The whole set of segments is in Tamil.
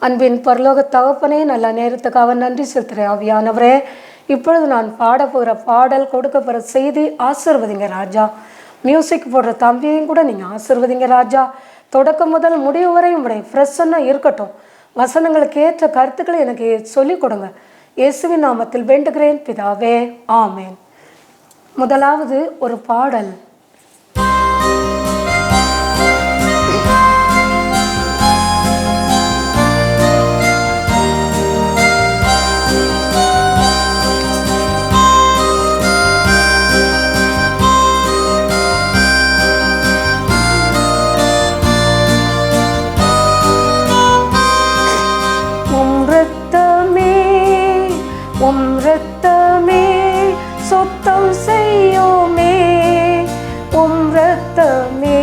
அன்பின் பரலோக தகப்பனே, நல்ல நேரத்துக்காக நன்றி செலுத்துகிறேன். ஆவியானவரே, இப்பொழுது நான் பாட போகிற பாடல், கொடுக்க போகிற செய்தி ஆசீர்வதிங்க ராஜா. மியூசிக் போடுற தம்பியையும் கூட நீங்கள் ஆசீர்வதிங்க ராஜா. தொடக்கம் முதல் முடிவு வரை உங்களுடைய பிரசன்னம் இருக்கட்டும். வசனங்களுக்கு ஏற்ற கருத்துக்களை எனக்கு சொல்லிக் கொடுங்க. இயேசுவின் நாமத்தில் வேண்டுகிறேன் பிதாவே, ஆமேன். முதலாவது ஒரு பாடல். ரத்தமே சுத்தம் செய்யுமே, உம் ரத்தமே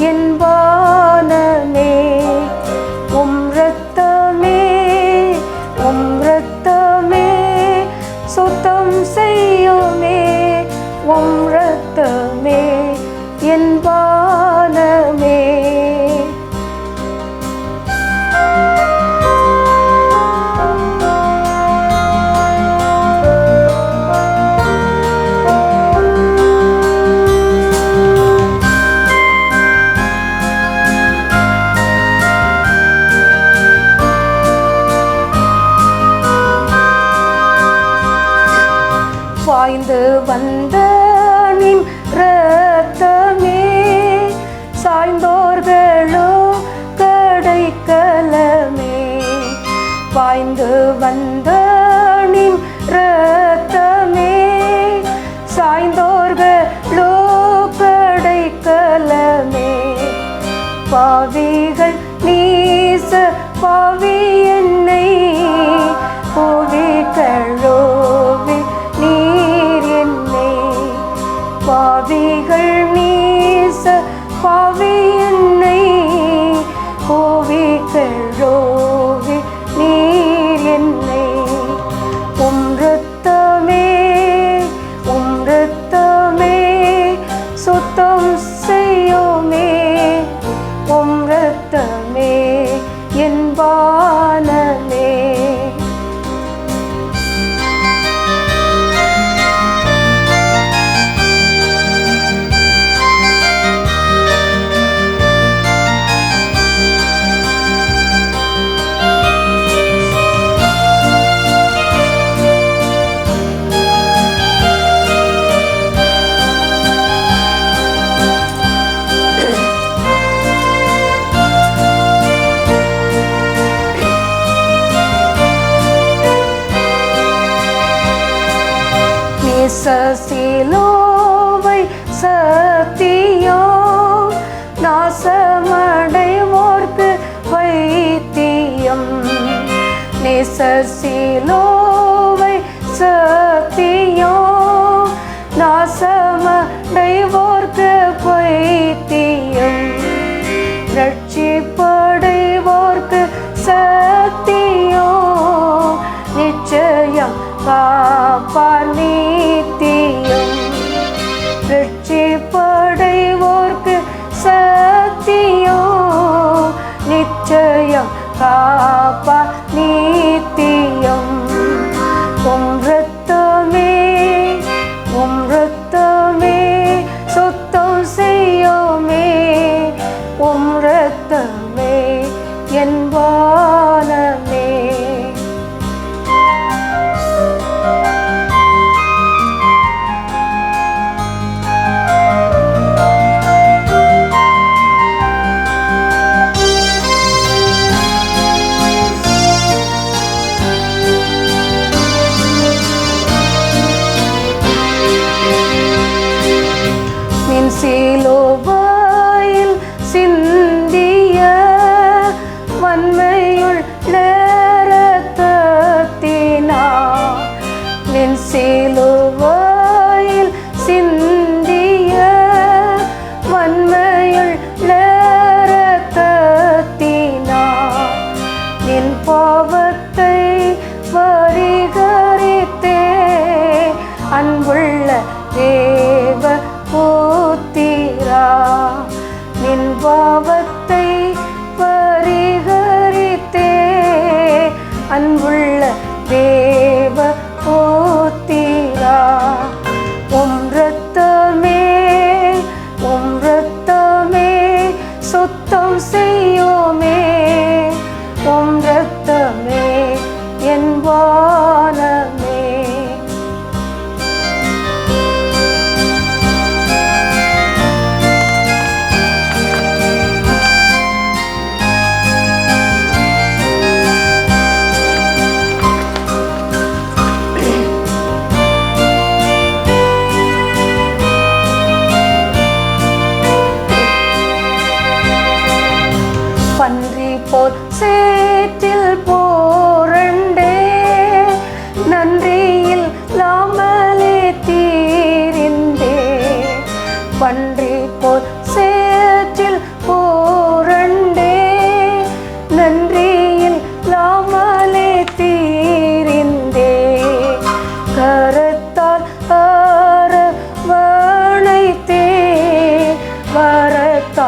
என் வானமே. உம் ரத்தமே, உம் ரத்தமே சுத்தம் செய்யுமே, உம் ரத்தமே என் வானமே. பாய்ந்து வந்த நின் ரத்தமே, சாய்ந்தோர்களோ கடைக்கலமே. பாய்ந்து வந்த நின் ரத்தமே, சாய்ந்தோர்களோ கடைக்கலமே. பாவிகள் நீச பாவி என்னை புவிகளோவி நீர் என்னை. பாவிகள் நீச பாவி என்னை புவிகளோவி நீர் என்னை. உம் ரத்தமே, உம் ரத்தமே சுத்தம் செய்யுமே, உம் ரத்தமே என் வானமே. சிலுவை சத்தியம், நாசமடைவோர்க்கு வைத்தியம். நேச சிலுவை சத்தியம், நாசமடைவோர்க்கு வைத்தியம். ரட்சிப்படைவோர்க்கு சத்தியம், நிச்சயம் காப்பார் நித்தியம். ரட்சிப்படைவோர்க்கு சத்தியம், நிச்சயம் காப்பார் நித்தியம். உம் ரத்தமே, உம் ரத்தமே சுத்தம் செய்யுமே, உம் ரத்தமே என் வானமே.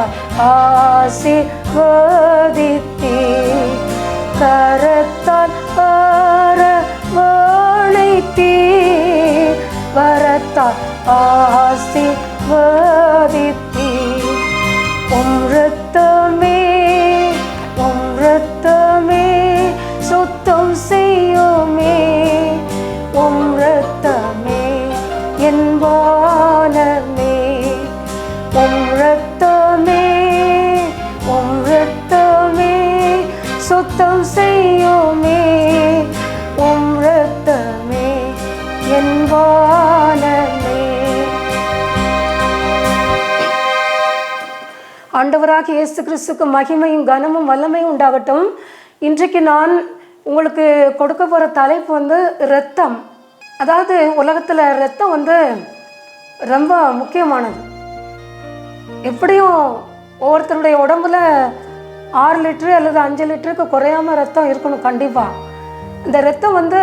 கரத்தால் ஆசீர்வதித்தீர், கரத்தால் அரவணைத்தீர், வரத்தால் ஆசீர்வதித்தீர். உம் இரத்தமே, உம் இரத்தமே சுத்தம் செய்யுமே, உம் இரத்தமே என் வானமே, உம் இரத்தமே, உம் இரத்தமே சுத்தம் செய்யுமே, உம் இரத்தமே என் வானமே. ஆண்டவராகிய இயேசு கிறிஸ்துக்கு மகிமையும் கனமும் வல்லமையும் உண்டாகட்டும். இன்றைக்கு நான் உங்களுக்கு கொடுக்க போகிற தலைப்பு வந்து இரத்தம். அதாவது உலகத்தில் இரத்தம் வந்து ரொம்ப முக்கியமானது. எப்படியும் ஒவ்வொருத்தருடைய உடம்புல 6 லிட்டரு அல்லது 5 லிட்டருக்கு குறையாமல் ரத்தம் இருக்கணும் கண்டிப்பாக. இந்த ரத்தம் வந்து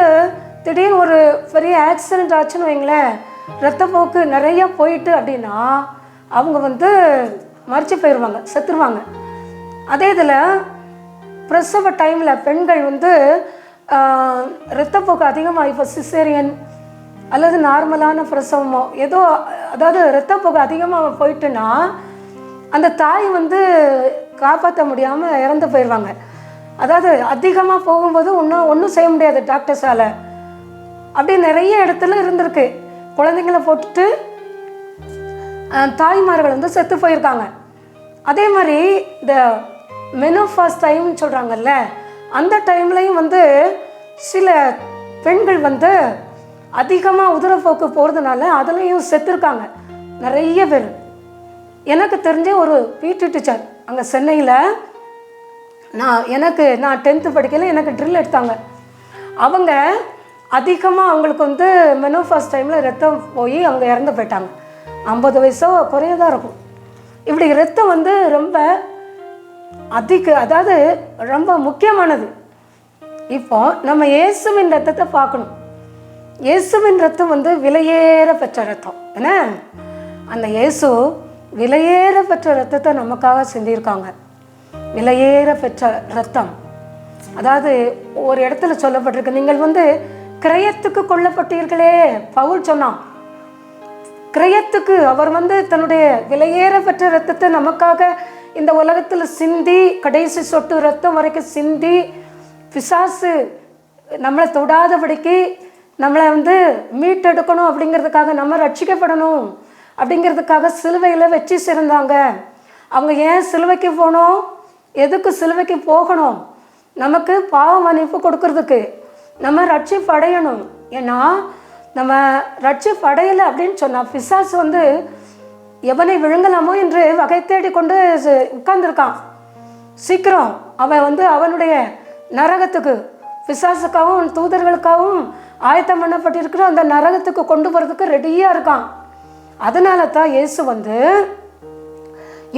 திடீர்னு ஒரு பெரிய ஆக்சிடெண்ட் ஆச்சுன்னு வைங்களேன், ரத்தப்போக்கு நிறையா போயிட்டு அப்படின்னா அவங்க வந்து மறிச்சு போயிடுவாங்க, செத்துருவாங்க. அதே இதில் பிரசவ டைமில் பெண்கள் வந்து இரத்தப்போக்கு அதிகமாக, இப்போ சிசேரியன் அல்லது நார்மலான பிரசவமோ ஏதோ, அதாவது இரத்தப்போக்கு அதிகமாக போயிட்டுன்னா அந்த தாய் வந்து காப்பாற்ற முடியாமல் இறந்து போயிடுவாங்க. அதாவது அதிகமாக போகும்போது ஒன்றும் செய்ய முடியாது டாக்டர்ஸால். அப்படி நிறைய இடத்துல இருந்திருக்கு. குழந்தைங்கள போட்டுட்டு தாய்மார்கள் வந்து செத்து போயிருக்காங்க. அதே மாதிரி இந்த மெனோபாஸ் டைம்னு சொல்கிறாங்கல்ல, அந்த டைம்லையும் வந்து சில பெண்கள் வந்து அதிகமாக உதிரப்போக்கு போகிறதுனால அதுலேயும் செத்துருக்காங்க நிறைய பேர். எனக்கு தெரிஞ்ச ஒரு பிடி டீச்சர் அங்கே சென்னையில், நான் 10th படிக்கல, எனக்கு ட்ரில் எடுத்தாங்க. அவங்க அதிகமாக அவங்களுக்கு வந்து மெனோபாஸ் டைமில் ரத்தம் போய் அவங்க இறந்து போயிட்டாங்க. 50 வயசோ குறையதான் இருக்கும். இப்படி ரத்தம் வந்து ரொம்ப அதாவது ரொம்ப முக்கியமானது. இப்போ நம்ம இயேசுவின் ரத்தத்தை பார்க்கணும். இயேசுவின் ரத்தம் வந்து விலையேற பெற்ற ரத்தம். என்ன, அந்த இயேசு விலையேற பெற்ற ரத்தத்தை நமக்காக செஞ்சிருக்காங்க. விலையேற பெற்ற ரத்தம், அதாவது ஒரு இடத்துல சொல்லப்பட்டிருக்கு, நீங்கள் வந்து கிரயத்துக்கு கொல்லப்பட்டீர்களே. பவுல் சொன்னான், கிரயத்துக்கு அவர் வந்து தன்னுடைய விலையேற பெற்ற ரத்தத்தை நமக்காக இந்த உலகத்தில் சிந்தி, கடைசி சொட்டு ரத்தம் வரைக்கும் சிந்தி, பிசாசு நம்மளை தொடாதபடிக்கு நம்மளை வந்து மீட்டெடுக்கணும் அப்படிங்கிறதுக்காக, நம்ம ரட்சிக்கப்படணும் அப்படிங்கிறதுக்காக சிலுவையில் வச்சு சிறந்தாங்க. அவங்க ஏன் சிலுவைக்கு போகணும், எதுக்கு சிலுவைக்கு போகணும்? நமக்கு பாவ மன்னிப்பு கொடுக்கறதுக்கு, நம்ம ரட்சிப்பு அடையணும். ஏன்னா நம்ம ரட்சிப்பு அடையலை அப்படின்னு சொன்னால் பிசாசு வந்து எவனை விழுங்கலாமோ என்று வகை தேடி கொண்டு உட்கார்ந்துருக்கான். சீக்கிரம் அவன் வந்து அவனுடைய நரகத்துக்கு, பிசாசுக்காகவும் தூதர்களுக்காகவும் ஆயத்தம் பண்ணப்பட்டிருக்கிற அந்த நரகத்துக்கு கொண்டு போகிறதுக்கு ரெடியாக இருக்கான். அதனால தான் இயேசு வந்து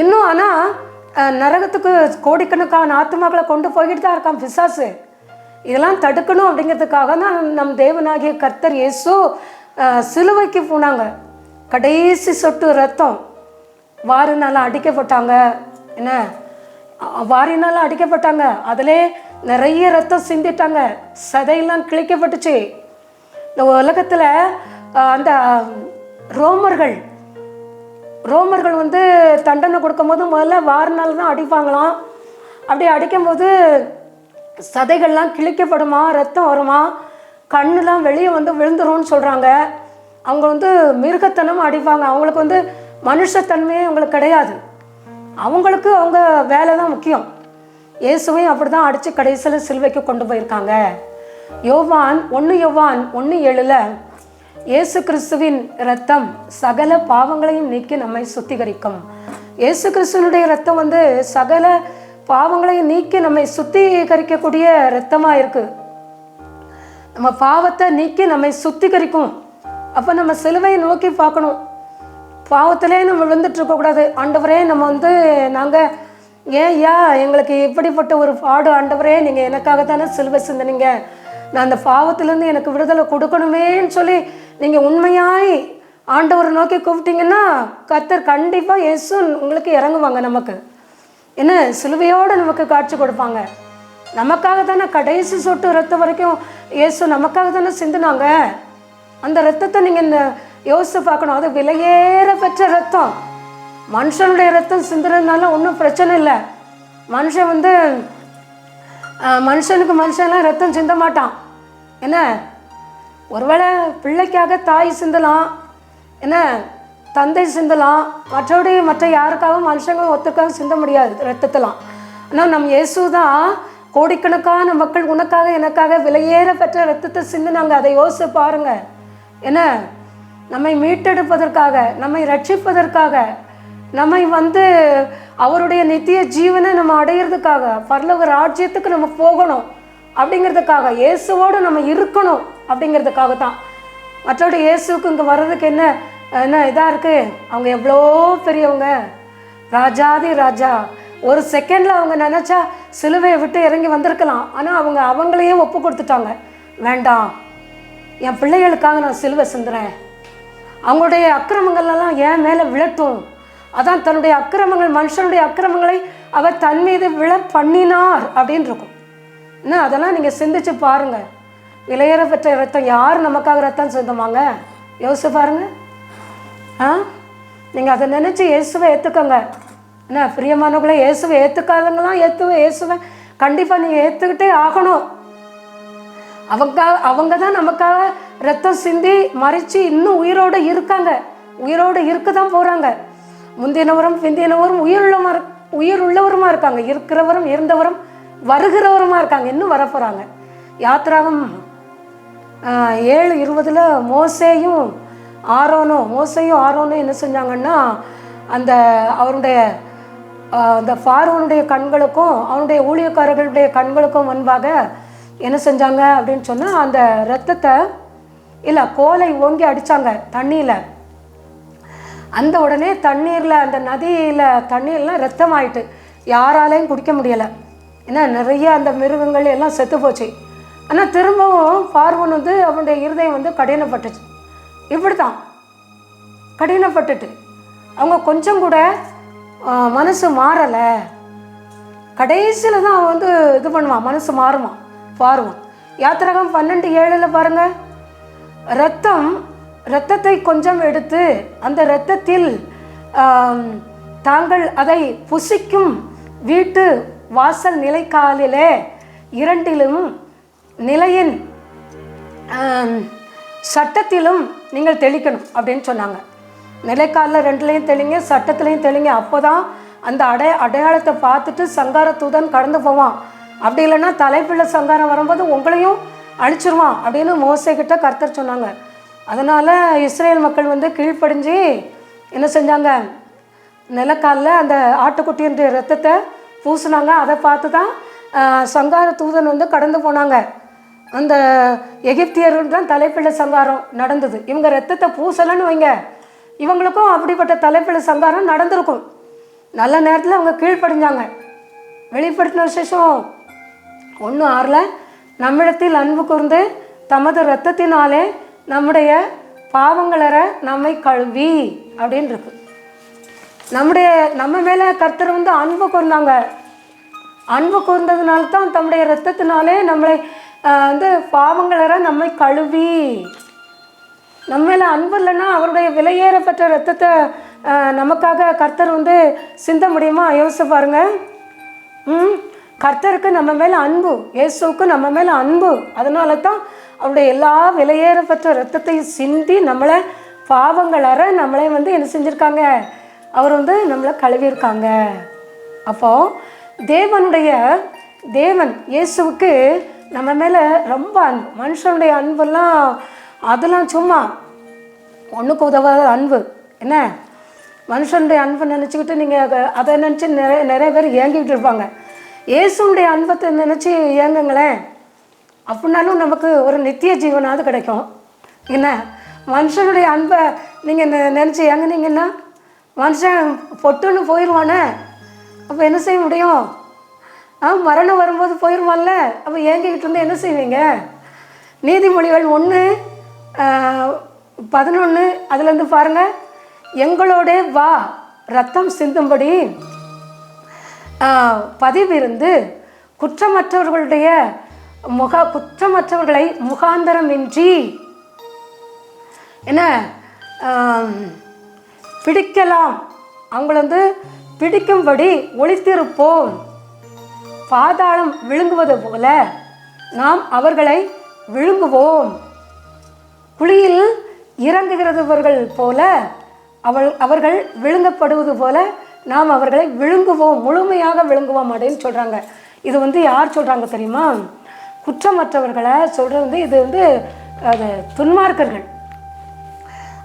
இன்னும், ஆனால் நரகத்துக்கு கோடிக்கணக்கான ஆத்மாக்களை கொண்டு போய்கிட்டு தான் இருக்கான் பிசாசு. இதெல்லாம் தடுக்கணும் அப்படிங்கிறதுக்காக தான் நம் தேவனாகிய கர்த்தர் இயேசு சிலுவைக்கு போனாங்க. கடைசி சொட்டு ரத்தம் வாரினால் அடிக்கப்பட்டாங்க. என்ன, வாரினால் அடிக்கப்பட்டாங்க, அதிலே நிறைய ரத்தம் சிந்திட்டாங்க, சதையெல்லாம் கிழிக்கப்பட்டுச்சு. இந்த உலகத்தில் அந்த ரோமர்கள் வந்து தண்டனை கொடுக்கும் போது முதல்ல வாரினால் தான் அடிப்பாங்களாம். அப்படி அடிக்கும்போது சதைகள்லாம் கிழிக்கப்படுமா, ரத்தம் வருமா, கண்ணுலாம் வெளியே வந்து விழுந்துரும்னு சொல்கிறாங்க. அவங்க வந்து மிருகத்தனம் அடிப்பாங்க. அவங்களுக்கு வந்து மனுஷத்தன்மையே அவங்களுக்கு கிடையாது. அவங்களுக்கு அவங்க வேலை தான் முக்கியம். இயேசுவையும் அப்படி தான் அடித்து கடைசியில் சிலுவைக்கு கொண்டு போயிருக்காங்க. யோவான் 1:7 இயேசு கிறிஸ்துவின் இரத்தம் சகல பாவங்களையும் நீக்கி நம்மை சுத்திகரிக்கும். இயேசு கிறிஸ்துவனுடைய இரத்தம் வந்து சகல பாவங்களையும் நீக்கி நம்மை சுத்திகரிக்கக்கூடிய இரத்தமாக இருக்குது. நம்ம பாவத்தை நீக்கி நம்மை சுத்திகரிக்கும். அப்போ நம்ம சிலுவையை நோக்கி பார்க்கணும். பாவத்திலே நம்ம விழுந்துட்டு இருக்கக்கூடாது. ஆண்டவரே, நம்ம வந்து நாங்கள் எங்களுக்கு இப்படிப்பட்ட ஒரு பாடு ஆண்டவரே, நீங்கள் எனக்காக தானே சிலுவை சிந்தினீங்க, நான் அந்த பாவத்திலேருந்து எனக்கு விடுதலை கொடுக்கணுமேன்னு சொல்லி நீங்கள் உண்மையாய் ஆண்டவரை நோக்கி கூப்பிட்டீங்கன்னா கர்த்தர் கண்டிப்பாக இயேசு உங்களுக்கு இறங்குவாங்க. நமக்கு என்ன சிலுவையோடு நமக்கு காட்சி கொடுப்பாங்க. நமக்காக தானே கடைசி சொட்டு ரத்தம் வரைக்கும் இயேசு நமக்காக தானே சிந்தினாங்க. அந்த ரத்தத்தை நீங்கள் இந்த யோசித்து பார்க்கணும். அது விலையேற பெற்ற ரத்தம். மனுஷனுடைய ரத்தம் சிந்துறதுனால ஒன்றும் பிரச்சனை இல்லை. மனுஷன் மனுஷனுக்கு மனுஷன்லாம் ரத்தம் சிந்த மாட்டான். என்ன ஒருவேளை பிள்ளைக்காக தாய் சிந்தலாம், என்ன தந்தை சிந்தலாம், மற்ற யாருக்காகவும் மனுஷங்களும் ஒத்துக்காக சிந்த முடியாது ரத்தத்தெல்லாம். ஆனால் நம்ம இயேசு தான் கோடிக்கணக்கான மக்கள் உனக்காக எனக்காக விலையேற பெற்ற ரத்தத்தை சிந்தினாங்க. அதை யோசிச்சு பாருங்க. என்ன நம்மை மீட்டெடுப்பதற்காக, நம்மை ரட்சிப்பதற்காக, நம்மை அவருடைய நித்திய ஜீவனை நம்ம அடையிறதுக்காக, பரலோக ராஜ்யத்துக்கு நம்ம போகணும் அப்படிங்கிறதுக்காக, இயேசுவோடு நம்ம இருக்கணும் அப்படிங்கிறதுக்காக தான். மற்றபடி இயேசுக்கு இங்கே வர்றதுக்கு என்ன இதாக இருக்குது? அவங்க எவ்வளோ பெரியவங்க, ராஜாதி ராஜா. ஒரு செகண்டில் அவங்க நினச்சா சிலுவையை விட்டு இறங்கி வந்திருக்கலாம். ஆனால் அவங்களையே ஒப்பு கொடுத்துட்டாங்க. வேண்டாம், என் பிள்ளைகளுக்காக நான் சிலுவை சிந்துறேன், அவங்களுடைய அக்கிரமங்கள்லாம் என் மேலே விழட்டும். அதான் தன்னுடைய அக்கிரமங்கள், மனுஷனுடைய அக்கிரமங்களை அவர் தன் மீது விழ பண்ணினார் அப்படின்னு இருக்கும். என்ன அதெல்லாம் நீங்கள் சிந்திச்சு பாருங்க. விலையேற பெற்ற ரத்தம், யார் நமக்காக ரத்தம் சிந்துவாங்க? யோசிச்சு பாருங்க. நீங்கள் அதை நினச்சி இயேசுவை ஏற்றுக்கோங்க. என்ன பிரியமானவங்களே, இயேசுவை ஏற்றுக்காதவங்களாம் இயேசுவை கண்டிப்பாக நீங்கள் ஏற்றுக்கிட்டே ஆகணும். அவங்க தான் நமக்காக ரத்தம் சிந்தி மறித்து இன்னும் உயிரோடு இருக்காங்க, உயிரோடு இருக்க தான் போகிறாங்க. முந்தினவரும் பிந்தினவரும் உயிருள்ளவருமா இருக்காங்க, இருக்கிறவரும் இருந்தவரும் வருகிறவருமா இருக்காங்க, இன்னும் வரப்போகிறாங்க. யாத்திராகம் 7:20 மோசேயும் ஆரோனும் என்ன செஞ்சாங்கன்னா, அவருடைய அந்த பார்வோனுடைய கண்களுக்கும் அவனுடைய ஊழியக்காரர்களுடைய கண்களுக்கும் முன்பாக என்ன செஞ்சாங்க அப்படின்னு சொன்னால், அந்த ரத்தத்தை கோலை ஓங்கி அடித்தாங்க தண்ணியில். அந்த உடனே தண்ணீரில், அந்த தண்ணீர்லாம் ரத்தம் ஆயிட்டு, யாராலையும் குடிக்க முடியலை. ஏன்னா நிறைய அந்த மிருகங்கள் எல்லாம் செத்து போச்சு. ஆனால் திரும்பவும் பார்வோன் அவனுடைய இருதயம் கடினப்பட்டுச்சு. இப்படி தான் கடினப்பட்டுட்டு அவங்க கொஞ்சம் கூட மனசு மாறலை. கடைசியில் தான் அவன் இது பண்ணுவான், மனசு மாறுவான் பார்வோன். யாத்திராகம் 12:7 பாருங்க, இரத்தத்தை கொஞ்சம் எடுத்து அந்த இரத்தத்தில் தாங்கள் அதை புசிக்கும் வீட்டு வாசல் நிலைக்காலிலே 2 நிலையின் சட்டத்திலும் நீங்கள் தெளிக்கணும் அப்படின்னு சொன்னாங்க. நிலைக்காலில் 2லையும் தெளிங்க, சட்டத்திலையும் தெளிங்க. அப்போ தான் அந்த அடையாளத்தை பார்த்துட்டு சங்கார தூதன் கடந்து போவான். அப்படி இல்லைன்னா தலைப்பிள்ளை சங்காரம் வரும்போது உங்களையும் அழிச்சிருவான் அப்படின்னு மோசேக்கிட்ட கர்த்தர் சொன்னாங்க. அதனால் இஸ்ரேல் மக்கள் கீழ்ப்படிஞ்சு என்ன செஞ்சாங்க, நிலக்காலில் அந்த ஆட்டுக்குட்டியினுடைய ரத்தத்தை பூசினாங்க. அதை பார்த்து தான் சங்கார தூதன் கடந்து போனாங்க. அந்த எகிப்தியர்கள் தான் தலைப்பிள்ளை சங்காரம் நடந்தது. இவங்க ரத்தத்தை பூசலைன்னு வைங்க, இவங்களுக்கும் அப்படிப்பட்ட தலைப்பிள்ளை சங்காரம் நடந்திருக்கும். நல்ல நேரத்தில் அவங்க கீழ்ப்படிஞ்சாங்க. வெளிப்படுத்தின விசேஷம் 1:6 நம்மிடத்தில் அன்பு கூர்ந்து தமது இரத்தத்தினாலே நம்முடைய பாவங்களற நம்மை கழுவி அப்படின்னு இருக்கு. நம்ம மேலே கர்த்தர் அன்பு கூர்ந்தாங்க. அன்பு கூர்ந்ததுனால தான் தம்முடைய இரத்தத்தினாலே நம்மளை பாவங்களற நம்மை கழுவி. நம்ம மேலே அன்பு இல்லைன்னா அவருடைய விலையேறப்பட்ட ரத்தத்தை நமக்காக கர்த்தர் சிந்த முடியுமா? யோசிச்சு பாருங்க. கர்த்தருக்கு நம்ம மேலே அன்பு, இயேசுவுக்கு நம்ம மேலே அன்பு. அதனால தான் அவருடைய எல்லா விலையேறப்பட்ட ரத்தத்தையும் சிந்தி நம்மளை பாவங்களற நம்மளை என்ன செஞ்சுருக்காங்க, அவர் நம்மளை கழுவியிருக்காங்க. அப்போது தேவன் இயேசுவுக்கு நம்ம மேலே ரொம்ப அன்பு. மனுஷனுடைய அன்பெல்லாம் அதெல்லாம் சும்மா ஒன்றுக்கு உதவாத அன்பு. என்ன மனுஷனுடைய அன்பை நினச்சிக்கிட்டு நீங்கள் அதை நினச்சி நிறைய பேர் ஏங்கிக்கிட்டு இருப்பாங்க. இயேசுடைய அன்பத்தை நினச்சி ஏங்குங்களேன், அப்படின்னாலும் நமக்கு ஒரு நித்திய ஜீவனாவது கிடைக்கும். என்ன மனுஷனுடைய அன்பை நீங்கள் நினச்சி ஏங்குனீங்கன்னா மனுஷன் பொட்டுன்னு போயிடுவானே, அப்போ என்ன செய்ய முடியும்? மரணம் வரும்போது போயிடுவான்ல, அப்போ ஏங்கிக்கிட்டு இருந்து என்ன செய்வீங்க? நீதிமொழிகள் 1 11 அதுலேருந்து பாருங்க, எங்களோட வா ரத்தம் சிந்தும்படி பதிவிருந்து குற்றமற்றவர்களை முகாந்தரமின்றி என்ன பிடிக்கலாம், அவங்கள பிடிக்கும்படி ஒளித்திருப்போம். பாதாளம் விழுங்குவது போல நாம் அவர்களை விழுங்குவோம். குழியில் இறங்குகிறவர்கள் போல அவர்கள் விழுங்கப்படுவது போல நாம் அவர்களை விழுங்குவோம், முழுமையாக விழுங்குவோம் அப்படின்னு சொல்கிறாங்க. இது யார் சொல்கிறாங்க தெரியுமா? குற்றமற்றவர்களை சொல்கிறது இது அது துன்மார்க்கர்கள்.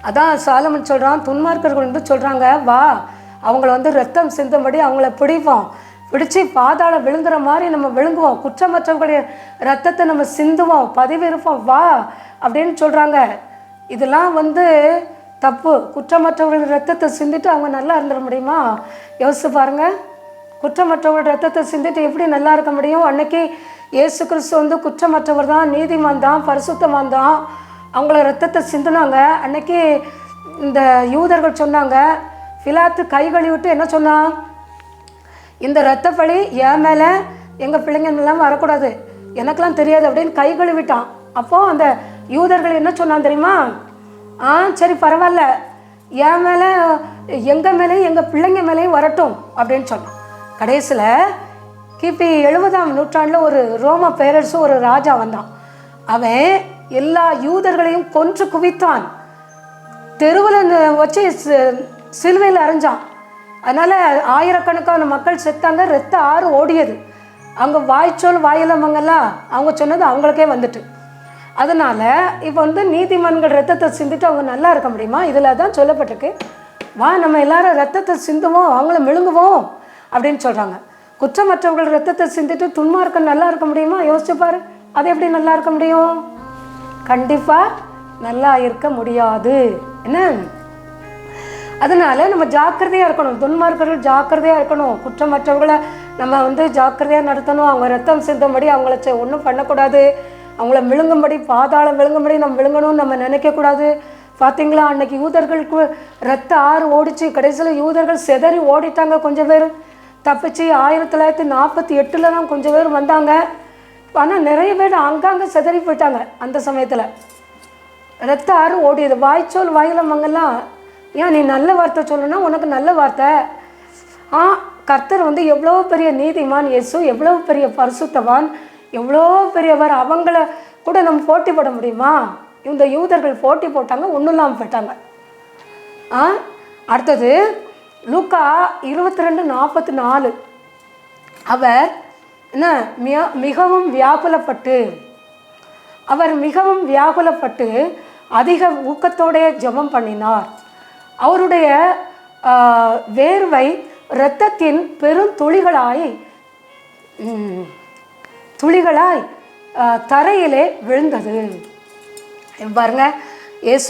அதான் சாலமன் சொல்கிறான், துன்மார்க்கர்கள் சொல்கிறாங்க, வா அவங்கள ரத்தம் சிந்தும்படி அவங்கள பிடிச்சு பாதாளம் விழுங்குற மாதிரி நம்ம விழுங்குவோம், குற்றமற்றவர்களுடைய ரத்தத்தை நம்ம சிந்துவோம், பதிவிருப்போம், வா அப்படின்னு சொல்கிறாங்க. இதெல்லாம் தப்பு. குற்றமற்றவர்கள் ரத்தத்தை சிந்திட்டு அவங்க நல்லா இருந்துட முடியுமா? யோசிச்சு பாருங்க. குற்றமற்றவர்கள் ரத்தத்தை சிந்திட்டு எப்படி நல்லா இருக்க முடியும்? அன்னைக்கு இயேசு கிறிஸ்து குற்றமற்றவர் தான், நீதிமான் தான், பரிசுத்தமான் தான். அவங்கள ரத்தத்தை சிந்துனாங்க. அன்னைக்கு இந்த யூதர்கள் சொன்னாங்க, பிலாத்து கை கழுவிட்டு என்ன சொன்னான்? இந்த இரத்தப்பழி என் மேலே எங்கள் பிள்ளைங்க எல்லாம் வரக்கூடாது, எனக்கெல்லாம் தெரியாது அப்படின்னு கை கழுவிட்டான். அப்போது அந்த யூதர்கள் என்ன சொன்னான் தெரியுமா? சரி பரவாயில்ல, என் மேலே எங்கள் மேலேயும் எங்கள் பிள்ளைங்க மேலேயும் வரட்டும் அப்படின்னு சொன்னான். கடைசியில் கிபி 70ஆம் நூற்றாண்டில் ஒரு ரோம பேரரசு ஒரு ராஜா வந்தான். அவன் எல்லா யூதர்களையும் கொன்று குவித்தான், தெருவில் வச்சு சிலுவையில் அரைஞ்சான். அதனால் ஆயிரக்கணக்கான மக்கள் செத்தாங்க, ரத்த ஆறு ஓடியது. அங்கே வாய்ச்சோல் வாயிலமங்கெல்லாம் அவங்க சொன்னது அவங்களுக்கே வந்துட்டு. அதனால் இப்போ நீதிமன்கள் ரத்தத்தை சிந்திட்டு அவங்க நல்லா இருக்க முடியுமா? இதில் தான் சொல்லப்பட்டிருக்கு, வா நம்ம எல்லாரும் ரத்தத்தை சிந்துவோம், அவங்கள விழுங்குவோம் அப்படின்னு சொல்கிறாங்க. குற்றமற்றவர்கள் ரத்தத்தை சிந்திட்டு துன்மார்க்கம் நல்லா இருக்க முடியுமா? யோசிச்சுப்பாரு, அது எப்படி நல்லா இருக்க முடியும்? கண்டிப்பாக நல்லா இருக்க முடியாது. என்ன? அதனால் நம்ம ஜாக்கிரதையாக இருக்கணும். துன்மார்க்கர்கள் ஜாக்கிரதையாக இருக்கணும். குற்றமற்றவர்களை நம்ம ஜாக்கிரதையாக நடத்தணும். அவங்க ரத்தம் சிந்தும்படி அவங்கள ஒன்றும் பண்ணக்கூடாது, அவங்கள விழுங்கும்படி பாதாளம் விழுங்கும்படி நம்ம விழுங்கணும்னு நம்ம நினைக்கக்கூடாது. பார்த்தீங்களா, அன்னைக்கு யூதர்களுக்கு ரத்த ஆறு ஓடிச்சு. கடைசியில் யூதர்கள் செதறி ஓடிட்டாங்க. கொஞ்சம் பேர் தப்பிச்சு 1948 தான் கொஞ்சம் பேர் வந்தாங்க. ஆனால் நிறைய பேர் அங்கங்கே செதறி போயிட்டாங்க. அந்த சமயத்தில் ரத்த ஆறு ஓடியது. வாய்ச்சோல் வாயிலமங்கெல்லாம், ஏன் நீ நல்ல வார்த்தை சொல்லணும்னா உனக்கு நல்ல வார்த்தை. கர்த்தர் எவ்வளோ பெரிய நீதிமான், இயேசு எவ்வளோ பெரிய பரிசுத்தவான், எவ்வளோ பெரியவர். அவங்கள கூட நம்ம போட்டி போட முடியுமா? இந்த யூதர்கள் போட்டி போட்டாங்க, ஒன்றும் இல்லாமல் போயிட்டாங்க. அடுத்தது லூக்கா 22:44. அவர் என்ன மிகவும் வியாகுலப்பட்டு அதிக ஊக்கத்தோடைய ஜெபம் பண்ணினார். அவருடைய வேர்வை இரத்தத்தின் பெரும் துளிகளாய் தரையிலே விழுந்தது. பாருங்க, இயேசு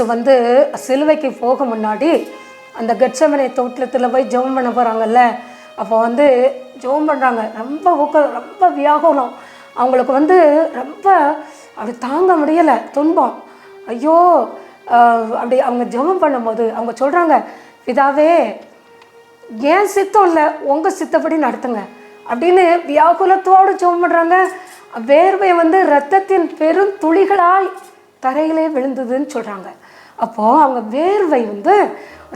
சிலுவைக்கு போக முன்னாடி அந்த கெத்செமனே தோட்டத்தில் போய் ஜெபம் பண்ண போகிறாங்கல்ல. அப்போ ஜெபம் பண்ணுறாங்க. ரொம்ப ஊக்கம், ரொம்ப வியாகுலம். அவங்களுக்கு ரொம்ப அப்படி தாங்க முடியலை துன்பம். ஐயோ, அப்படி அவங்க ஜெபம் பண்ணும்போது அவங்க சொல்கிறாங்க, பிதாவே ஏன் சித்தம் இல்லை, உங்கள் சித்தப்படி நடத்துங்க அப்படின்னு வியாகுலத்தோடு ஜெபம் பண்ணுறாங்க. வேர்வை இரத்தத்தின் பெரும் துளிகளாய் தரையிலே விழுந்ததுன்னு சொல்கிறாங்க. அப்போது அவங்க வேர்வை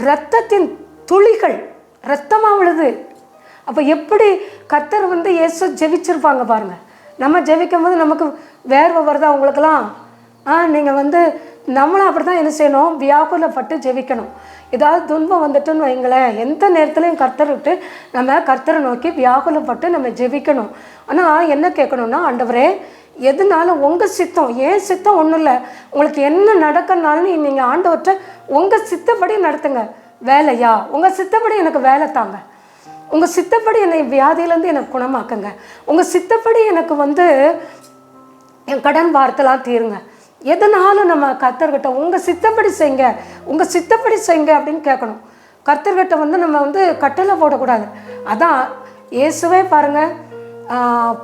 இரத்தத்தின் துளிகள் இரத்தமாக விழுது. அப்போ எப்படி கர்த்தர் இயேசு ஜெபிச்சிருப்பாங்க பாருங்கள். நம்ம ஜெபிக்கும் போது நமக்கு வேர்வை வருதா அவங்களுக்கெல்லாம்? நீங்கள் நம்மளும் அப்படி தான் என்ன செய்யணும்? வியாகுலப்பட்டு ஜெபிக்கணும். ஏதாவது துன்பம் வந்துட்டுன்னு வைங்களேன், எந்த நேரத்துலையும் கர்த்தர்கிட்டு நம்ம கர்த்தரை நோக்கி வியாகுலப்பட்டு நம்ம ஜெபிக்கணும். ஆனால் என்ன கேட்கணும்னா, ஆண்டவரே எதுனாலும் உங்கள் சித்தம், ஏன் சித்தம் ஒன்றும் இல்லை, உங்களுக்கு என்ன நடக்கனாலும் நீங்கள் ஆண்டவற்றை உங்கள் சித்தப்படி நடத்துங்க. வேலையா, உங்கள் சித்தப்படி எனக்கு வேலை தாங்க, உங்கள் சித்தப்படி என்னை வியாதியிலேருந்து எனக்கு குணமாக்குங்க, உங்கள் சித்தப்படி எனக்கு என் கடன் வார்த்தைலாம் தீருங்க. எதனாலும் நம்ம கர்த்தர்கிட்ட உங்கள் சித்தப்படி செய்யுங்க, உங்கள் சித்தப்படி செய்யுங்க அப்படின்னு கேட்கணும். கர்த்தர்கிட்ட நம்ம கட்டளை போடக்கூடாது. அதான் இயேசுவே பாருங்கள்,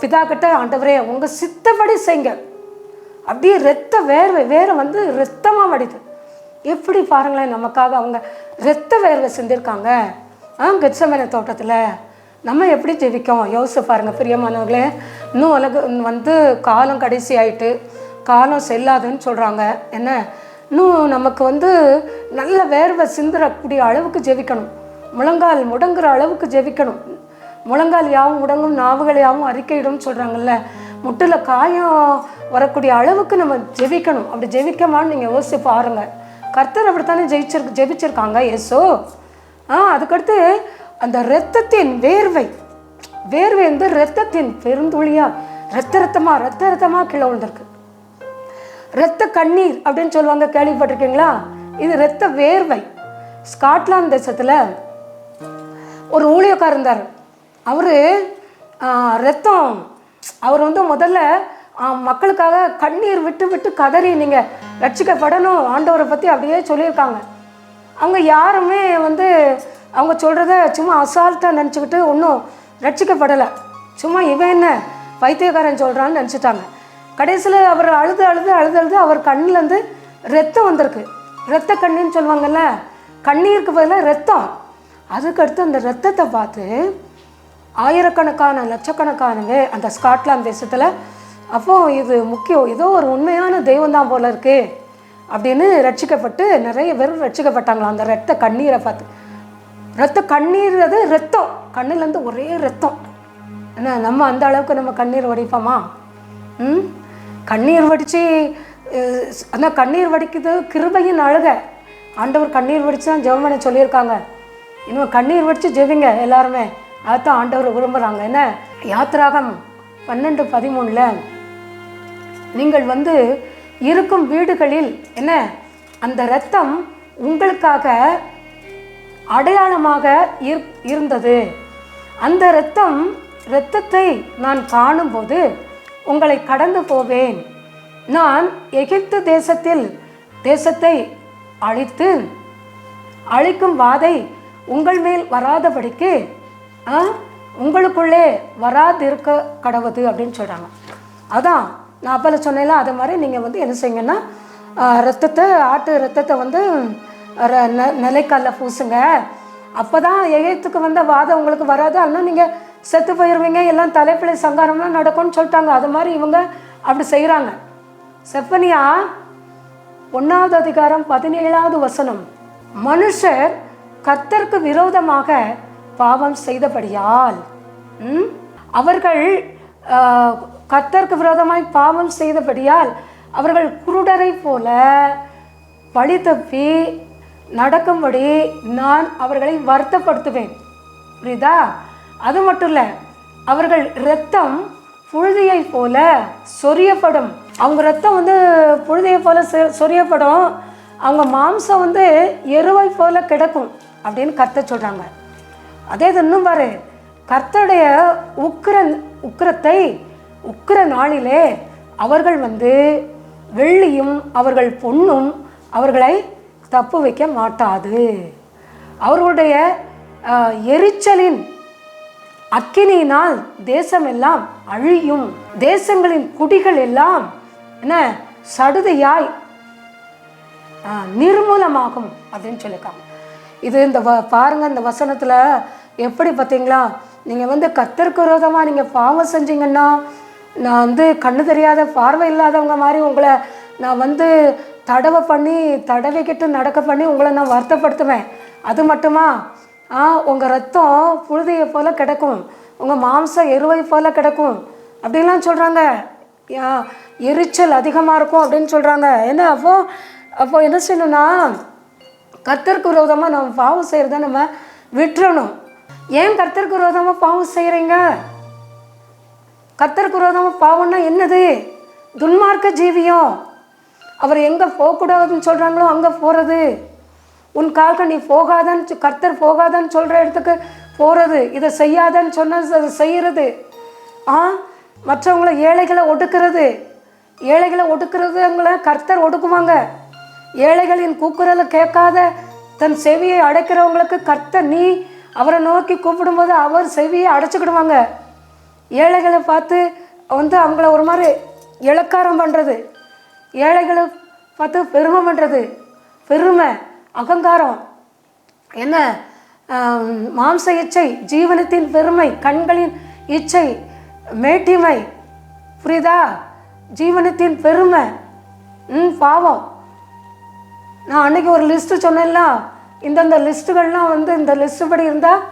பிதா கிட்ட, ஆண்டவரே உங்கள் சித்தப்படி செய்யுங்க. அப்படியே ரத்த வேற ரத்தமாக வடிது. எப்படி பாருங்களேன், நமக்காக அவங்க இரத்த வேர்வை சிந்திருக்காங்க கெத்செமனே தோட்டத்தில். நம்ம எப்படி ஜெபிக்கோம் யோசிச்சு பாருங்கள் பிரியமானவர்களே. இன்னும் உலகம் காலம் கடைசி ஆயிட்டு, காலம் செல்லாதுன்னு சொல்கிறாங்க. என்ன இன்னும் நமக்கு நல்ல வேர்வை சிந்துறக்கூடிய அளவுக்கு ஜெபிக்கணும். முழங்கால் முடங்குற அளவுக்கு ஜெபிக்கணும். முழங்கால் யாவும் முடங்கும், நாவுகள் யாவும் அறிக்கையிடும் சொல்கிறாங்கல்ல. முட்டில் காயம் வரக்கூடிய அளவுக்கு நம்ம ஜெபிக்கணும். அப்படி ஜெபிக்கமான்னு நீங்கள் யோசிச்சு பாருங்கள். கர்த்தர் அப்படித்தானே ஜெபிச்சிருக்காங்க இயேசு. அதுக்கடுத்து அந்த இரத்தத்தின் வேர்வை இரத்தத்தின் பெருந்துளியாக ரத்த ரத்தமாக கீழே விழுந்திருக்கு. இரத்த கண்ணீர் அப்படின்னு சொல்லுவாங்க, கேள்விப்பட்டிருக்கீங்களா? இது இரத்த வேர்வை. ஸ்காட்லாந்து தேசத்தில் ஒரு ஊழியக்காரர் இருந்தார். அவர் ரத்தம் அவர் முதல்ல மக்களுக்காக கண்ணீர் விட்டு விட்டு கதறி நீங்கள் ரட்சிக்கப்படணும் ஆண்டவரை பற்றி அப்படியே சொல்லியிருக்காங்க. அவங்க யாருமே அவங்க சொல்கிறத சும்மா அசால்ட்டாக நினச்சிக்கிட்டு ஒன்றும் ரட்சிக்கப்படலை. சும்மா இவன் என்ன பைத்தியக்காரன் சொல்கிறான்னு நினச்சிட்டாங்க. கடைசியில் அவர் அழுது அழுது அழுது அழுது அவர் கண்ணிலேருந்து ரத்தம் வந்திருக்கு. இரத்த கண்ணீர்னு சொல்லுவாங்கல்ல, கண்ணீருக்கு பதிலாக ரத்தம். அதுக்கடுத்து அந்த ரத்தத்தை பார்த்து ஆயிரக்கணக்கான லட்சக்கணக்கானவே அந்த ஸ்காட்லாந்து தேசத்தில் அப்போது இது முக்கியம், ஏதோ ஒரு உண்மையான தெய்வம் தான் போல இருக்கு அப்படின்னு ரட்சிக்கப்பட்டு நிறைய பேர் ரட்சிக்கப்பட்டாங்களாம் அந்த இரத்த கண்ணீரை பார்த்து. இரத்த கண்ணீர் அது ரத்தம், கண்ணிலேருந்து ஒரே ரத்தம். என்ன நம்ம அந்த அளவுக்கு நம்ம கண்ணீர் வடிப்போமா? கண்ணீர் வடித்து அந்த கண்ணீர் வடிக்குது கிருபையின் அழுக. ஆண்டவர் கண்ணீர் வடித்து தான் ஜெபம் பண்ண சொல்லியிருக்காங்க. இன்னும் கண்ணீர் வடித்து ஜெபிங்க எல்லாருமே, அதுதான் ஆண்டவர் விரும்புகிறாங்க. என்ன யாத்திராகம் 12:13 நீங்கள் இருக்கும் வீடுகளில் என்ன அந்த இரத்தம் உங்களுக்காக அடையாளமாக இருந்தது. அந்த இரத்தத்தை நான் காணும்போது உங்களை கடந்து போவேன். நான் எகிப்து தேசத்தை அழிக்கும் வாதை உங்கள் மேல் வராதபடிக்கு உங்களுக்குள்ளே வராதிருக்க கடவுது அப்படின்னு சொல்கிறாங்க. அதான் நான் அப்போ சொன்னேன்ல, அது மாதிரி நீங்கள் என்ன செய்யுங்கன்னா ஆட்டு ரத்தத்தை நிலைக்கல்ல பூசுங்க. அப்போ தான் எகிப்துக்கு வந்த வாதம் உங்களுக்கு வராது. ஆனால் நீங்கள் செத்து போயிடுவீங்க, எல்லாம் தலைப்பிள்ளை சங்காரம்லாம் நடக்கும்னு சொல்லிட்டாங்க. அது மாதிரி இவங்க அப்படி செய்கிறாங்க. செப்பனியா 1:17 மனுஷர் கர்த்தருக்கு விரோதமாக பாவம் செய்தபடியால் அவர்கள் கர்த்தருக்கு விரோதமாய் பாவம் செய்தபடியால் அவர்கள் குருடரை போல வழி தப்பி நடக்கும்படி நான் அவர்களை வருத்தப்படுத்துவேன். புரியுதா? அது மட்டும் இல்லை, அவர்கள் இரத்தம் புழுதியை போல சொரியப்படும். அவங்க ரத்தம் புழுதியை போல சொரியப்படும். அவங்க மாம்சம் எருவை போல கிடக்கும் அப்படின்னு கர்த்தர் சொல்கிறாங்க. அதே இன்னும் பாரு, கர்த்தருடைய உக்கிர நாளிலே அவர்கள் வெள்ளியும் அவர்கள் பொன்னும் அவர்களை தப்பு வைக்க மாட்டாது. அவர்களுடைய எரிச்சலின் அக்கினியினால் தேசமெல்லாம் அழியும், தேசங்களின் குடிகள் எல்லாம் என்ன சடுதியாய் நிர்மூலமாகும் அப்படின்னு சொல்லியிருக்காங்க. இது பாருங்க இந்த வசனத்தில் எப்படி பார்த்தீங்களா? நீங்கள் கர்த்தருக்கு விரோதமாக நீங்கள் பாவம் செஞ்சீங்கன்னா நான் கண்ணு தெரியாத பார்வை இல்லாதவங்க மாதிரி உங்களை நான் தடவைக்கிட்டு நடக்க பண்ணி உங்களை நான் வருத்தப்படுத்துவேன். அது மட்டுமா உங்கள் ரத்தம் புழுதியை போல் கிடக்கும், உங்கள் மாம்சம் எருவை போல் கிடக்கும் அப்படின்லாம் சொல்கிறாங்க. எரிச்சல் அதிகமாக இருக்கும் அப்படின்னு சொல்கிறாங்க. ஏன்னா அப்போ என்ன செய்யணும்னா கர்த்தருக்கு விரோதமாக நம்ம பாவம் செய்கிறத நம்ம விட்டுறணும். ஏன் கர்த்தருக்கு விரோதமாக பாவம் செய்கிறீங்க? கர்த்தருக்கு விரோதமாக பாவம்னா என்னது? துன்மார்க்க ஜீவியம். அவர் எங்கே போகக்கூடாதுன்னு சொல்கிறாங்களோ அங்கே போகிறது. உன் கால்கள் நீ போகாதன்னு கர்த்தர் போகாதன்னு சொல்கிற இடத்துக்கு போகிறது. இதை செய்யாதன்னு சொன்னால் அதை செய்கிறது. மற்றவங்களை ஏழைகளை ஒடுக்கிறதுங்களை கர்த்தர் ஒடுக்குவாங்க. ஏழைகளின் கூக்குரலை கேட்காத தன் செவியை அடைக்கிறவங்களுக்கு கர்த்தர் நீ அவரை நோக்கி கூப்பிடும்போது அவர் செவியை அடைச்சிக்கிடுவாங்க. ஏழைகளை பார்த்து அவங்கள ஒரு மாதிரி இளக்காரம் பண்ணுறது, ஏழைகளை பார்த்து பெருமை பண்ணுறது, பெருமை, அகங்காரம், என்ன மாம்ச இச்சை, ஜீவனத்தின் பெருமை, கண்களின் இச்சை, மேட்டிமை, புரியுதா? ஜீவனத்தின் பெருமை, பாவம். நான் அன்றைக்கி ஒரு லிஸ்ட்டு சொன்னேன்ல, இந்தந்த லிஸ்ட்டுகள்லாம் இந்த லிஸ்ட்டு படி இருந்தால்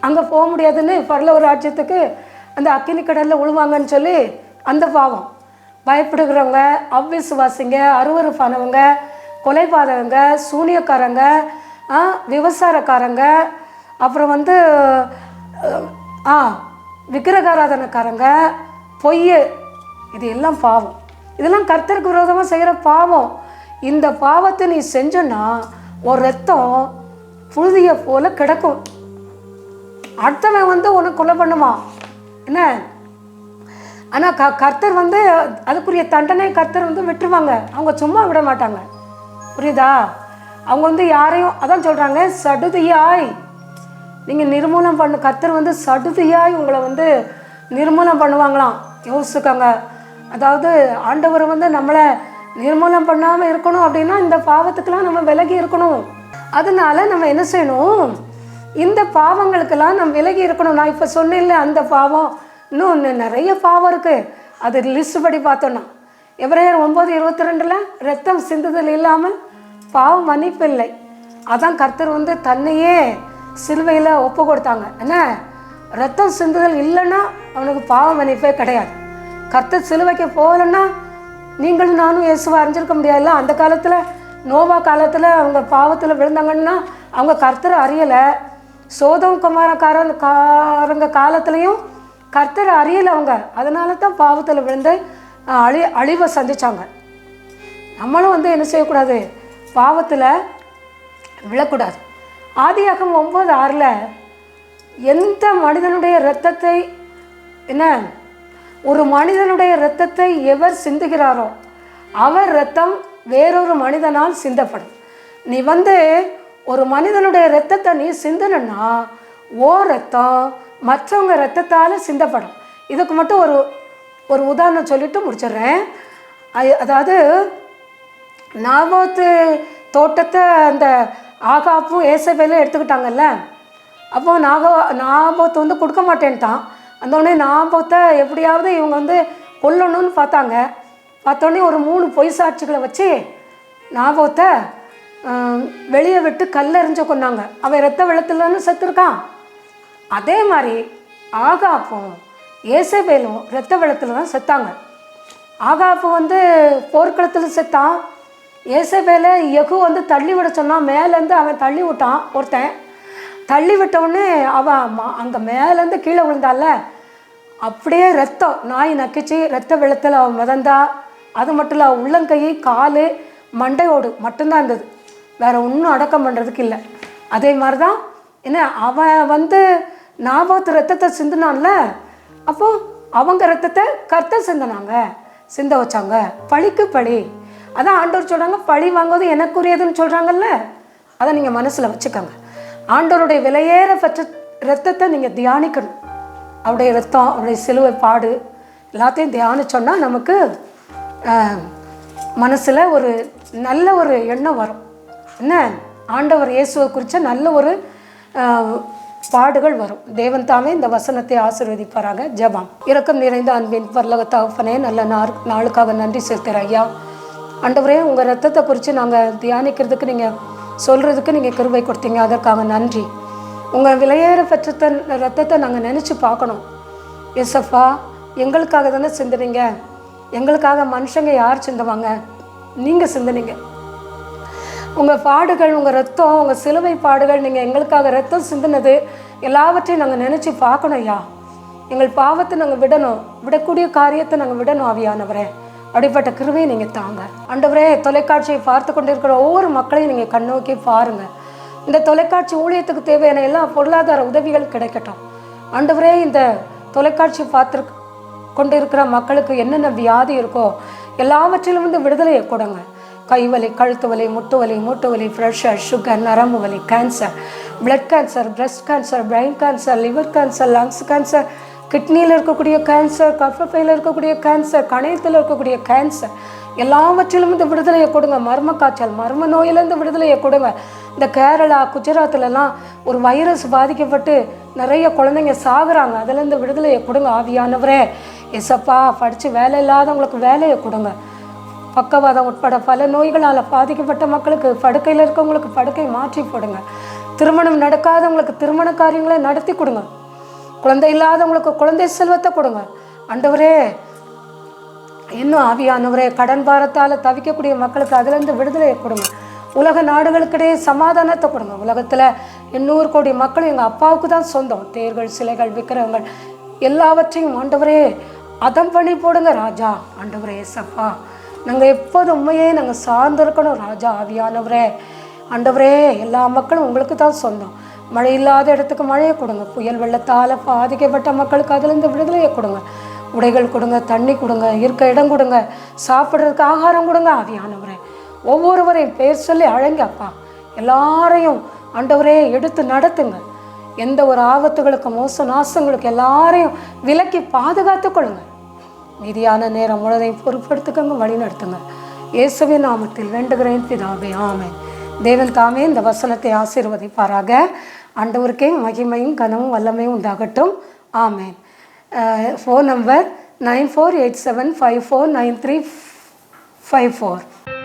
அங்கே போக முடியாதுன்னு, பரலோக ராஜ்யத்துக்கு அந்த அக்கினி கடலில் விழுவாங்கன்னு சொல்லி அந்த பாவம். பயப்படுகிறவங்க, அவ்விசுவாசிங்க, அருவருப்பானவங்க, கொலைபாதகங்க, சூனியக்காரங்க, விவசாயக்காரங்க, அப்புறம் விக்கிரகாராதனக்காரங்க, பொய், இது எல்லாம் பாவம். இதெல்லாம் கர்த்தருக்கு விரோதமாக செய்கிற பாவம். இந்த பாவத்தை நீ செஞ்சோன்னா ஒரு ரத்தம் புழுதியை போல கிடக்கும். அடுத்தவன் உனக்கு கொலை பண்ணுவான், என்ன? ஆனால் கர்த்தர் அதுக்குரிய தண்டனை கர்த்தர் விட்டுருவாங்க. அவங்க சும்மா விட மாட்டாங்க, புரியுதா? அவங்க யாரையும், அதான் சொல்கிறாங்க, சடுதியாய் நீங்கள் நிர்மூலம் பண்ண, கர்த்தர் சடுதியாய் உங்களை நிர்மூலம் பண்ணுவாங்களாம். யோசிச்சுக்கோங்க. அதாவது ஆண்டவர் நம்மளை நிர்மூலம் பண்ணாமல் இருக்கணும் அப்படின்னா இந்த பாவத்துக்கெல்லாம் நம்ம விலகி இருக்கணும். அதனால நம்ம என்ன செய்யணும்? இந்த பாவங்களுக்கெல்லாம் நம்ம விலகி இருக்கணும். நான் இப்போ சொன்னேன்ல, அந்த பாவம் இன்னும் நிறைய பாவம் இருக்குது. அது லிஸ்ட் படி பார்த்தோன்னா எபிரேயர் 9:22 ரத்தம் சிந்துதல் இல்லாமல் பாவம் மன்னிப்பு இல்லை. அதான் கர்த்தர் தன்னையே சிலுவையில் ஒப்பு கொடுத்தாங்க. என்ன, ரத்தம் சிந்துதல் இல்லைன்னா அவனுக்கு பாவ மன்னிப்பே கிடையாது. கர்த்தர் சிலுவைக்கு போகலைன்னா நீங்களும் நானும் இயேசுவை அறிஞ்சிருக்க முடியாதுல்ல. அந்த காலத்தில், நோவா காலத்தில் அவங்க பாவத்தில் விழுந்தாங்கன்னா அவங்க கர்த்தரை அறியலை. சோதம் குமாரக்காரங்க காலத்துலேயும் கர்த்தரை அறியலை அவங்க. அதனால தான் பாவத்தில் விழுந்து அழிவை சந்தித்தாங்க. நம்மளும் என்ன செய்யக்கூடாது? பாவத்தில் விழக்கூடாது. ஆதியாகமம் 9:6 எந்த மனிதனுடைய இரத்தத்தை, என்ன, ஒரு மனிதனுடைய இரத்தத்தை எவர் சிந்துகிறாரோ அவர் இரத்தம் வேறொரு மனிதனால் சிந்தப்படும். நீ ஒரு மனிதனுடைய இரத்தத்தை நீ சிந்தனா ஓ ரத்தம் மற்றவங்க இரத்தத்தால் சிந்தப்படும். இதுக்கு மட்டும் ஒரு உதாரணம் சொல்லிட்டு முடிச்சிடுறேன். அதாவது நாபோத்து தோட்டத்தை அந்த ஆகாப்பும் ஏசபேலும் எடுத்துக்கிட்டாங்கல்ல. அப்போ நாபோத்து கொடுக்க மாட்டேன்ட்டான். அந்தோடனே நாபோத்தை எப்படியாவது இவங்க கொல்லணும்னு பார்த்தாங்க. பார்த்தோன்னே ஒரு 3 பொய் சாட்சிகளை வச்சு நாபோத்தை வெளியே விட்டு கல்லெறிஞ்சு கொண்டாங்க. அவன் இரத்த வெள்ளத்தில் செத்துருக்கான். அதே மாதிரி ஆகாப்பும் ஏசபேலும் இரத்த வெள்ளத்தில் தான் செத்தாங்க. ஆகாப்பு போர்க்களத்தில் செத்தான். ஏசபேல யெகூ தள்ளி விட சொன்னான். மேலேருந்து அவன் தள்ளி விட்டான். ஒருத்தன் தள்ளி விட்டவுடனே அவன் அங்கே மேலேருந்து கீழே விழுந்தால, அப்படியே ரத்தம் நாய் நக்கிச்சு ரத்த வெள்ளத்தில் அவன் மிதந்தா. அது மட்டும் இல்லை, உள்ளங்கை, கால், மண்டையோடு மட்டும்தான் இருந்தது, வேறு ஒன்றும் அடக்கம் பண்ணுறதுக்கு இல்லை. அதே மாதிரி தான் என்ன, அவன் நாபோத்து ரத்தத்தை சிந்தினான்ல, அப்போது அவங்க ரத்தத்தை கர்த்தர் சிந்த வச்சாங்க. பழிக்கு பழி. அதான் ஆண்டவர் சொல்கிறாங்க, பழி வாங்குவது எனக்குரியதுன்னு சொல்கிறாங்கல்ல. அதை நீங்கள் மனசில் வச்சுக்கோங்க. ஆண்டவருடைய விலையேற பெற்ற ரத்தத்தை நீங்கள் தியானிக்கணும். அவருடைய ரத்தம், அவருடைய சிலுவை பாடு எல்லாத்தையும் தியானிச்சோன்னா நமக்கு மனசில் ஒரு நல்ல ஒரு எண்ணம் வரும். என்ன, ஆண்டவர் இயேசுவை குறித்த நல்ல ஒரு பாடுகள் வரும். தேவன் தாமே இந்த வசனத்தை ஆசீர்வதிப்பாராங்க. ஜெபம். இரக்கம் நிறைந்த அன்பின் பரலோக தகப்பனே, நல்ல நாளுக்காக நன்றி செலுத்துகிறேன் ஐயா. ஆண்டவரே, உங்கள் ரத்தத்தை குறித்து நாங்கள் தியானிக்கிறதுக்கு, நீங்கள் சொல்கிறதுக்கு நீங்கள் கிருபை கொடுத்தீங்க, அதற்காக நன்றி. உங்கள் விலையேற பெற்ற ரத்தத்தை நாங்கள் நினச்சி பார்க்கணும். ஏசப்பா, எங்களுக்காக தானே சிந்துனீங்க. எங்களுக்காக மனுஷங்க யார் சிந்துவாங்க? நீங்கள் சிந்துனீங்க. உங்கள் பாடுகள், உங்கள் ரத்தம், உங்கள் சிலுவை பாடுகள், நீங்கள் எங்களுக்காக ரத்தம் சிந்தினது எல்லாவற்றையும் நாங்கள் நினச்சி பார்க்கணும் ஐயா. எங்கள் பாவத்தை நாங்கள் விடணும், விடக்கூடிய காரியத்தை நாங்கள் விடணும் ஆவியானவரே. அப்படிப்பட்ட கிருபையை நீங்கள் தாங்க ஆண்டவரே. தொலைக்காட்சியை பார்த்து கொண்டு இருக்கிற ஒவ்வொரு மக்களையும் நீங்கள் கண்ணோக்கி பாருங்கள். இந்த தொலைக்காட்சி ஊழியத்துக்கு தேவையான எல்லா பொருளாதார உதவிகள் கிடைக்கட்டும் ஆண்டவரே. இந்த தொலைக்காட்சி பார்த்து கொண்டு இருக்கிற மக்களுக்கு என்னென்ன வியாதி இருக்கோ எல்லாவற்றிலும் விடுதலையை கொடுங்க. கைவலி, கழுத்து வலி, முட்டு வலி, மூட்டு வலி, ப்ரெஷர், சுகர், நரம்பு வலி, cancer, blood cancer, breast cancer, brain cancer, liver cancer, lungs cancer, கிட்னியில் இருக்கக்கூடிய கேன்சர், கர்ப்பப்பையில் இருக்கக்கூடிய கேன்சர், கணையத்தில் இருக்கக்கூடிய கேன்சர், எல்லாவற்றிலும் இந்த விடுதலையை கொடுங்க. மர்ம காய்ச்சல், மர்ம நோயிலேருந்து விடுதலையை கொடுங்க. இந்த கேரளா, குஜராத்லலாம் ஒரு வைரஸ் பாதிக்கப்பட்டு நிறைய குழந்தைங்க சாகுறாங்க. அதுலேருந்து விடுதலையை கொடுங்க ஆவியானவரே. எசப்பா, படித்து வேலை இல்லாதவங்களுக்கு வேலையை கொடுங்க. பக்கவாதம் உட்பட பல நோய்களால் பாதிக்கப்பட்ட மக்களுக்கு, படுக்கையில் இருக்கவங்களுக்கு படுக்கை மாற்றி போடுங்க. திருமணம் நடக்காதவங்களுக்கு திருமண காரியங்களை நடத்தி கொடுங்க. குழந்தை இல்லாதவங்களுக்கு குழந்தை செல்வத்தை கொடுங்க. ஆண்டவரே, இன்னும் ஆவியானவரே, கடன் பாரத்தால் தவிக்கக்கூடிய மக்களுக்கு அதிலிருந்து விடுதலையை கொடுங்க. உலக நாடுகளுக்கிடையே சமாதானத்தை கொடுங்க. உலகத்தில் 800 கோடி மக்கள் எங்கள் அப்பாவுக்கு தான் சொந்தம். தேர்கள், சிலைகள், விக்கிரகங்கள் எல்லாவற்றையும் ஆண்டவரே அதம் பண்ணி போடுங்க ராஜா. ஆண்டவரே ஏசப்பா, நாங்கள் எப்போதும் உண்மையே நாங்கள் சார்ந்திருக்கணும் ராஜா. ஆவியானவரே, ஆண்டவரே, எல்லா மக்களும் உங்களுக்கு தான் சொந்தம். மழை இல்லாத இடத்துக்கு மழையை கொடுங்க. புயல் வெள்ளத்தால் பாதிக்கப்பட்ட மக்களுக்கு அதிலிருந்து விடுதலையை கொடுங்க. உடைகள் கொடுங்க, தண்ணி கொடுங்க, இருக்க இடம் கொடுங்க, சாப்பிட்றதுக்கு ஆகாரம் கொடுங்க. ஆவியானவரே, ஒவ்வொருவரையும் பேர் சொல்லி அழைங்க அப்பா. எல்லாரையும் ஆண்டவரே எடுத்து நடத்துங்க. எந்த ஒரு ஆபத்துகளுக்கு, மோச நாசங்களுக்கு எல்லாரையும் விலக்கி பாதுகாத்து கொள்ளுங்க. மீதியான நேரம் முழுதையும் பொறுப்படுத்துக்கங்க, வழி நடத்துங்க. இயேசுவின் நாமத்தில் வேண்டுகிறேன் பிதாவே, ஆமென். தேவன் தாமே இந்த வசனத்தை ஆசீர்வதிப்பாராக. ஆண்டவருக்கே மகிமையும் கனமும் வல்லமையும் உண்டாகட்டும். ஆமென். Phone number 9487549354.